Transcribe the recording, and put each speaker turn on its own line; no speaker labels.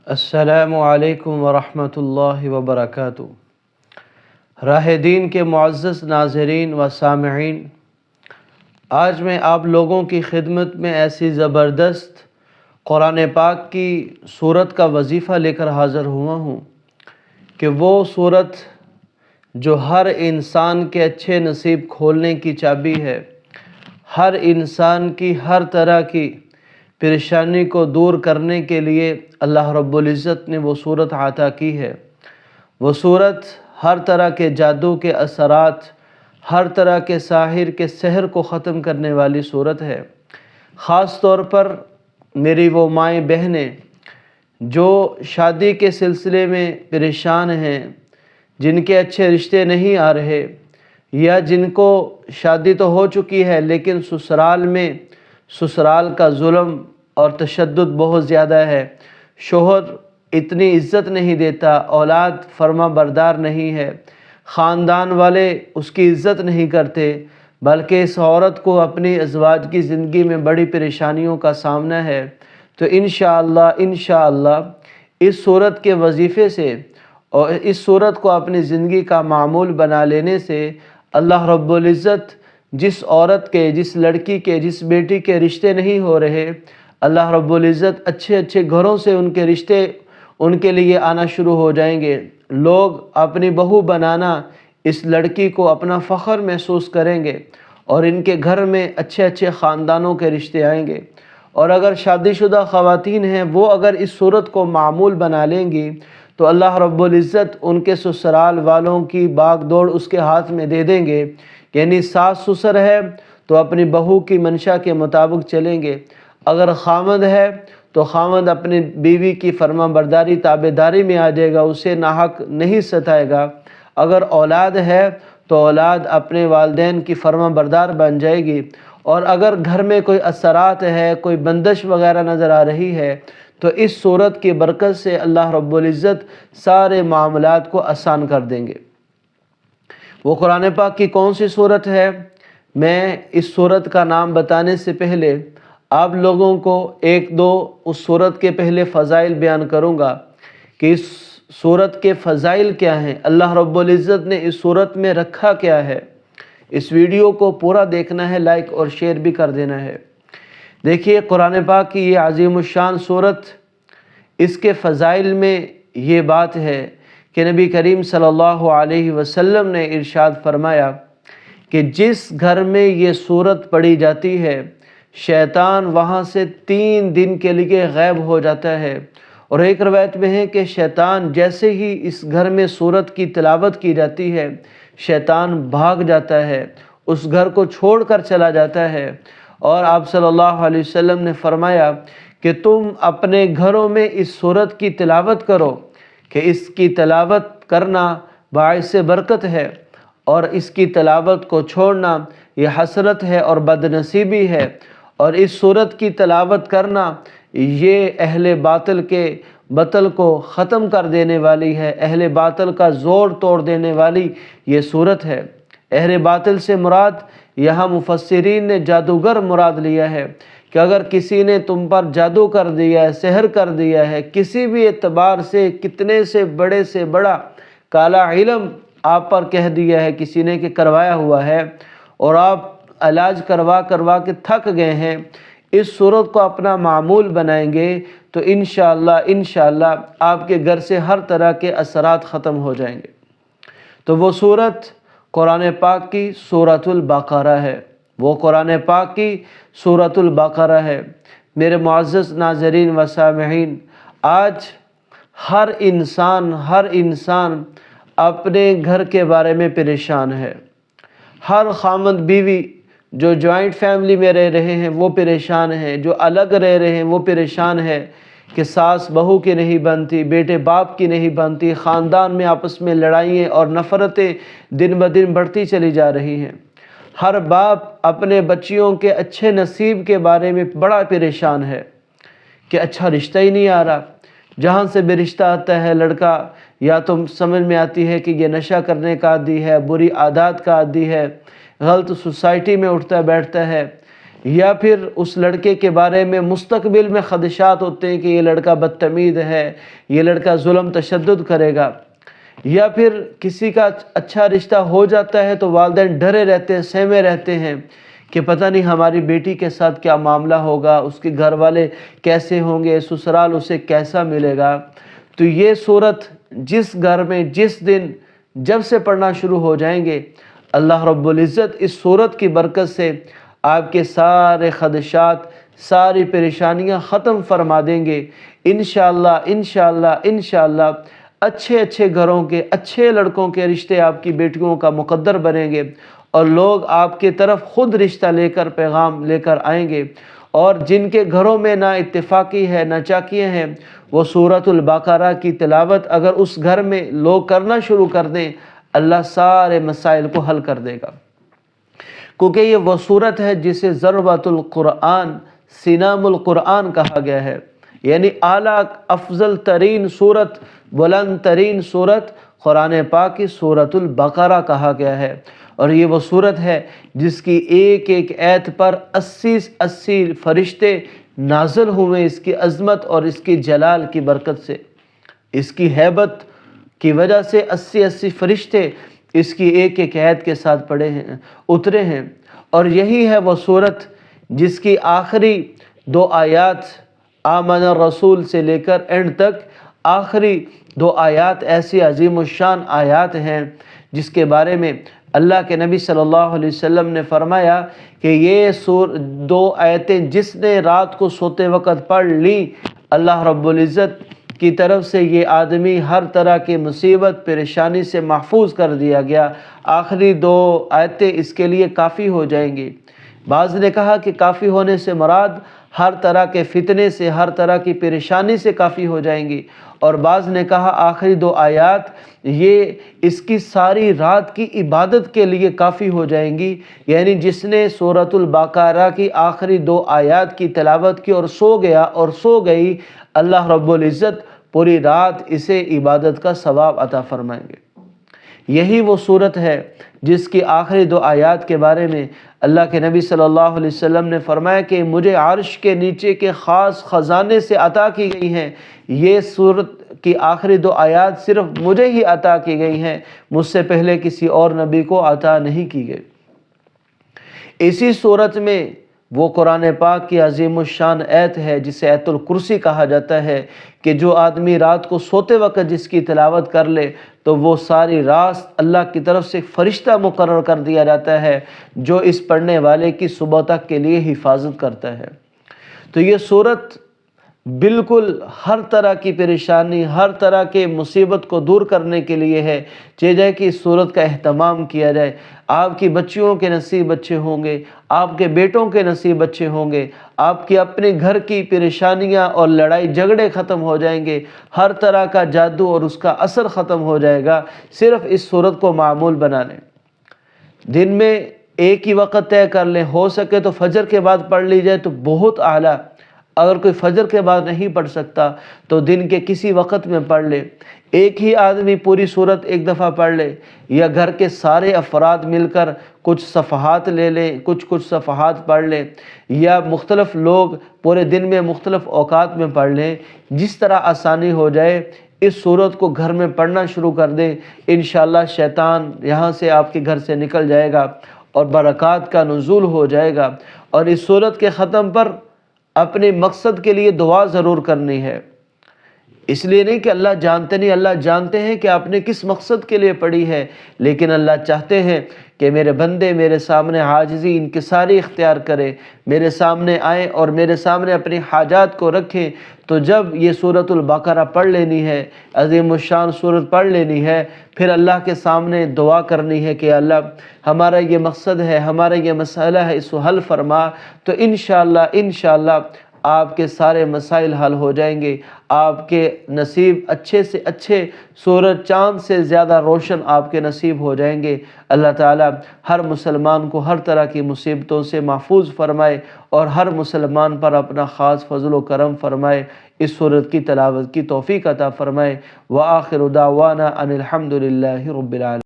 السلام علیکم ورحمۃ اللہ وبرکاتہ۔ راہ دین کے معزز ناظرین و سامعین، آج میں آپ لوگوں کی خدمت میں ایسی زبردست قرآن پاک کی سورت کا وظیفہ لے کر حاضر ہوا ہوں کہ وہ سورت جو ہر انسان کے اچھے نصیب کھولنے کی چابی ہے، ہر انسان کی ہر طرح کی پریشانی کو دور کرنے کے لیے اللہ رب العزت نے وہ صورت عطا کی ہے۔ وہ صورت ہر طرح کے جادو کے اثرات، ہر طرح کے ساحر کے سحر کو ختم کرنے والی صورت ہے۔ خاص طور پر میری وہ مائیں بہنیں جو شادی کے سلسلے میں پریشان ہیں، جن کے اچھے رشتے نہیں آ رہے، یا جن کو شادی تو ہو چکی ہے لیکن سسرال کا ظلم اور تشدد بہت زیادہ ہے، شوہر اتنی عزت نہیں دیتا، اولاد فرما بردار نہیں ہے، خاندان والے اس کی عزت نہیں کرتے، بلکہ اس عورت کو اپنی ازواج کی زندگی میں بڑی پریشانیوں کا سامنا ہے، تو انشاءاللہ اس صورت کے وظیفے سے اور اس صورت کو اپنی زندگی کا معمول بنا لینے سے اللہ رب العزت جس عورت کے، جس لڑکی کے، جس بیٹی کے رشتے نہیں ہو رہے، اللہ رب العزت اچھے اچھے گھروں سے ان کے رشتے ان کے لیے آنا شروع ہو جائیں گے۔ لوگ اپنی بہو بنانا اس لڑکی کو اپنا فخر محسوس کریں گے اور ان کے گھر میں اچھے اچھے خاندانوں کے رشتے آئیں گے۔ اور اگر شادی شدہ خواتین ہیں، وہ اگر اس صورت کو معمول بنا لیں گی تو اللہ رب العزت ان کے سسرال والوں کی باغ دوڑ اس کے ہاتھ میں دے دیں گے، یعنی ساس سسر ہے تو اپنی بہو کی منشا کے مطابق چلیں گے، اگر خامند ہے تو خامند اپنی بیوی کی فرما برداری تابعداری میں آ جائے گا، اسے ناحق نہیں ستائے گا، اگر اولاد ہے تو اولاد اپنے والدین کی فرما بردار بن جائے گی، اور اگر گھر میں کوئی اثرات ہے، کوئی بندش وغیرہ نظر آ رہی ہے تو اس صورت کی برکت سے اللہ رب العزت سارے معاملات کو آسان کر دیں گے۔ وہ قرآن پاک کی کون سی صورت ہے؟ میں اس صورت کا نام بتانے سے پہلے آپ لوگوں کو ایک دو اس صورت کے پہلے فضائل بیان کروں گا کہ اس صورت کے فضائل کیا ہیں، اللہ رب العزت نے اس صورت میں رکھا کیا ہے۔ اس ویڈیو کو پورا دیکھنا ہے، لائک اور شیئر بھی کر دینا ہے۔ دیکھیے قرآن پاک کی یہ عظیم الشان صورت، اس کے فضائل میں یہ بات ہے کہ نبی کریم صلی اللہ علیہ وسلم نے ارشاد فرمایا کہ جس گھر میں یہ صورت پڑھی جاتی ہے، شیطان وہاں سے 3 دن کے لیے غائب ہو جاتا ہے، اور ایک روایت میں ہے کہ شیطان جیسے ہی اس گھر میں صورت کی تلاوت کی جاتی ہے، شیطان بھاگ جاتا ہے، اس گھر کو چھوڑ کر چلا جاتا ہے۔ اور آپ صلی اللہ علیہ وسلم نے فرمایا کہ تم اپنے گھروں میں اس صورت کی تلاوت کرو، کہ اس کی تلاوت کرنا باعث برکت ہے، اور اس کی تلاوت کو چھوڑنا یہ حسرت ہے اور بدنصیبی ہے، اور اس صورت کی تلاوت کرنا یہ اہل باطل کے باطل کو ختم کر دینے والی ہے، اہل باطل کا زور توڑ دینے والی یہ صورت ہے۔ اہل باطل سے مراد یہاں مفسرین نے جادوگر مراد لیا ہے کہ اگر کسی نے تم پر جادو کر دیا ہے، سحر کر دیا ہے، کسی بھی اعتبار سے کتنے سے بڑا کالا علم آپ پر کہہ دیا ہے کسی نے کہ کروایا ہوا ہے، اور آپ علاج کروا کے تھک گئے ہیں، اس صورت کو اپنا معمول بنائیں گے تو انشاءاللہ آپ کے گھر سے ہر طرح کے اثرات ختم ہو جائیں گے۔ تو وہ صورت قرآن پاک کی سورۃ البقرہ ہے، وہ قرآن پاک کی سورۃ البقرہ ہے۔ میرے معزز ناظرین و سامعین، آج ہر انسان اپنے گھر کے بارے میں پریشان ہے۔ ہر خامند بیوی جو جوائنٹ فیملی میں رہ رہے ہیں وہ پریشان ہیں، جو الگ رہ رہے ہیں وہ پریشان ہے کہ ساس بہو کی نہیں بنتی، بیٹے باپ کی نہیں بنتی، خاندان میں آپس میں لڑائیاں اور نفرتیں دن بدن بڑھتی چلی جا رہی ہیں۔ ہر باپ اپنے بچیوں کے اچھے نصیب کے بارے میں بڑا پریشان ہے کہ اچھا رشتہ ہی نہیں آ رہا، جہاں سے بھی رشتہ آتا ہے لڑکا یا تو سمجھ میں آتی ہے کہ یہ نشہ کرنے کا عادی ہے، بری عادات کا عادی ہے، غلط سوسائٹی میں اٹھتا بیٹھتا ہے، یا پھر اس لڑکے کے بارے میں مستقبل میں خدشات ہوتے ہیں کہ یہ لڑکا بدتمیز ہے، یہ لڑکا ظلم تشدد کرے گا، یا پھر کسی کا اچھا رشتہ ہو جاتا ہے تو والدین ڈرے رہتے ہیں، سہمے رہتے ہیں کہ پتہ نہیں ہماری بیٹی کے ساتھ کیا معاملہ ہوگا، اس کے گھر والے کیسے ہوں گے، سسرال اسے کیسا ملے گا۔ تو یہ صورت جس گھر میں جس دن جب سے پڑھنا شروع ہو جائیں گے، اللہ رب العزت اس صورت کی برکت سے آپ کے سارے خدشات، ساری پریشانیاں ختم فرما دیں گے۔ انشاءاللہ انشاءاللہ انشاءاللہ اچھے اچھے گھروں کے اچھے لڑکوں کے رشتے آپ کی بیٹیوں کا مقدر بنیں گے، اور لوگ آپ کی طرف خود رشتہ لے کر پیغام لے کر آئیں گے، اور جن کے گھروں میں نا اتفاقی ہے، نا چاکیاں ہیں، وہ سورۃ البقرہ کی تلاوت اگر اس گھر میں لوگ کرنا شروع کر دیں، اللہ سارے مسائل کو حل کر دے گا، کیونکہ یہ وہ صورت ہے جسے ضربۃ القرآن، سنام القرآن کہا گیا ہے، یعنی اعلیٰ افضل ترین صورت، بلند ترین صورت قرآن پاک کی سورۃ البقرہ کہا گیا ہے۔ اور یہ وہ صورت ہے جس کی ایک ایک آیت پر 80 فرشتے نازل ہوئے، اس کی عظمت اور اس کی جلال کی برکت سے، اس کی ہیبت کی وجہ سے 80 فرشتے اس کی ایک ایک آیت کے ساتھ پڑھے ہیں، اترے ہیں۔ اور یہی ہے وہ صورت جس کی آخری 2 آیات آمن الرسول سے لے کر اینڈ تک آخری 2 آیات ایسی عظیم الشان آیات ہیں جس کے بارے میں اللہ کے نبی صلی اللہ علیہ وسلم نے فرمایا کہ یہ 2 آیتیں جس نے رات کو سوتے وقت پڑھ لی، اللہ رب العزت کی طرف سے یہ آدمی ہر طرح کی مصیبت پریشانی سے محفوظ کر دیا گیا۔ آخری 2 آیتیں اس کے لیے کافی ہو جائیں گی۔ بعض نے کہا کہ کافی ہونے سے مراد ہر طرح کے فتنے سے، ہر طرح کی پریشانی سے کافی ہو جائیں گی، اور بعض نے کہا آخری 2 آیات یہ اس کی ساری رات کی عبادت کے لیے کافی ہو جائیں گی، یعنی جس نے سورۃ البقرہ کی آخری 2 آیات کی تلاوت کی اور سو گیا اور سو گئی، اللہ رب العزت پوری رات اسے عبادت کا ثواب عطا فرمائیں گے۔ یہی وہ صورت ہے جس کی آخری 2 آیات کے بارے میں اللہ کے نبی صلی اللہ علیہ وسلم نے فرمایا کہ مجھے عرش کے نیچے کے خاص خزانے سے عطا کی گئی ہیں، یہ صورت کی آخری 2 آیات صرف مجھے ہی عطا کی گئی ہیں، مجھ سے پہلے کسی اور نبی کو عطا نہیں کی گئی۔ اسی صورت میں وہ قرآن پاک کی عظیم الشان آیت ہے جسے آیت الکرسی کہا جاتا ہے کہ جو آدمی رات کو سوتے وقت جس کی تلاوت کر لے تو وہ ساری رات اللہ کی طرف سے فرشتہ مقرر کر دیا جاتا ہے جو اس پڑھنے والے کی صبح تک کے لیے حفاظت کرتا ہے۔ تو یہ صورت بالکل ہر طرح کی پریشانی، ہر طرح کے مصیبت کو دور کرنے کے لیے ہے، چاہیے کہ اس صورت کا اہتمام کیا جائے۔ آپ کی بچیوں کے نصیب بچے ہوں گے، آپ کے بیٹوں کے نصیب بچے ہوں گے، آپ کے اپنے گھر کی پریشانیاں اور لڑائی جھگڑے ختم ہو جائیں گے، ہر طرح کا جادو اور اس کا اثر ختم ہو جائے گا، صرف اس صورت کو معمول بنا لیں۔ دن میں ایک ہی وقت طے کر لیں، ہو سکے تو فجر کے بعد پڑھ لی جائے تو بہت اعلیٰ۔ اگر کوئی فجر کے بعد نہیں پڑھ سکتا تو دن کے کسی وقت میں پڑھ لے، ایک ہی آدمی پوری صورت ایک دفعہ پڑھ لے، یا گھر کے سارے افراد مل کر کچھ صفحات لے لیں، کچھ صفحات پڑھ لیں، یا مختلف لوگ پورے دن میں مختلف اوقات میں پڑھ لیں، جس طرح آسانی ہو جائے اس صورت کو گھر میں پڑھنا شروع کر دیں۔ انشاءاللہ شیطان یہاں سے آپ کے گھر سے نکل جائے گا اور برکات کا نزول ہو جائے گا۔ اور اس صورت کے ختم پر اپنے مقصد کے لیے دعا ضرور کرنی ہے، اس لیے نہیں کہ اللہ جانتے نہیں، اللہ جانتے ہیں کہ آپ نے کس مقصد کے لیے پڑھی ہے، لیکن اللہ چاہتے ہیں کہ میرے بندے میرے سامنے عاجزی انکساری اختیار کرے، میرے سامنے آئیں اور میرے سامنے اپنی حاجات کو رکھیں۔ تو جب یہ سورۃ البقرہ پڑھ لینی ہے، عظیم الشان سورت پڑھ لینی ہے، پھر اللہ کے سامنے دعا کرنی ہے کہ اللہ ہمارا یہ مقصد ہے، ہمارا یہ مسئلہ ہے، اس کو حل فرما۔ تو انشاءاللہ آپ کے سارے مسائل حل ہو جائیں گے، آپ کے نصیب اچھے سے اچھے، سورج چاند سے زیادہ روشن آپ کے نصیب ہو جائیں گے۔ اللہ تعالیٰ ہر مسلمان کو ہر طرح کی مصیبتوں سے محفوظ فرمائے اور ہر مسلمان پر اپنا خاص فضل و کرم فرمائے، اس سورت کی تلاوت کی توفیق عطا فرمائے۔ وآخر دعوانا ان الحمد للہ رب العالمین۔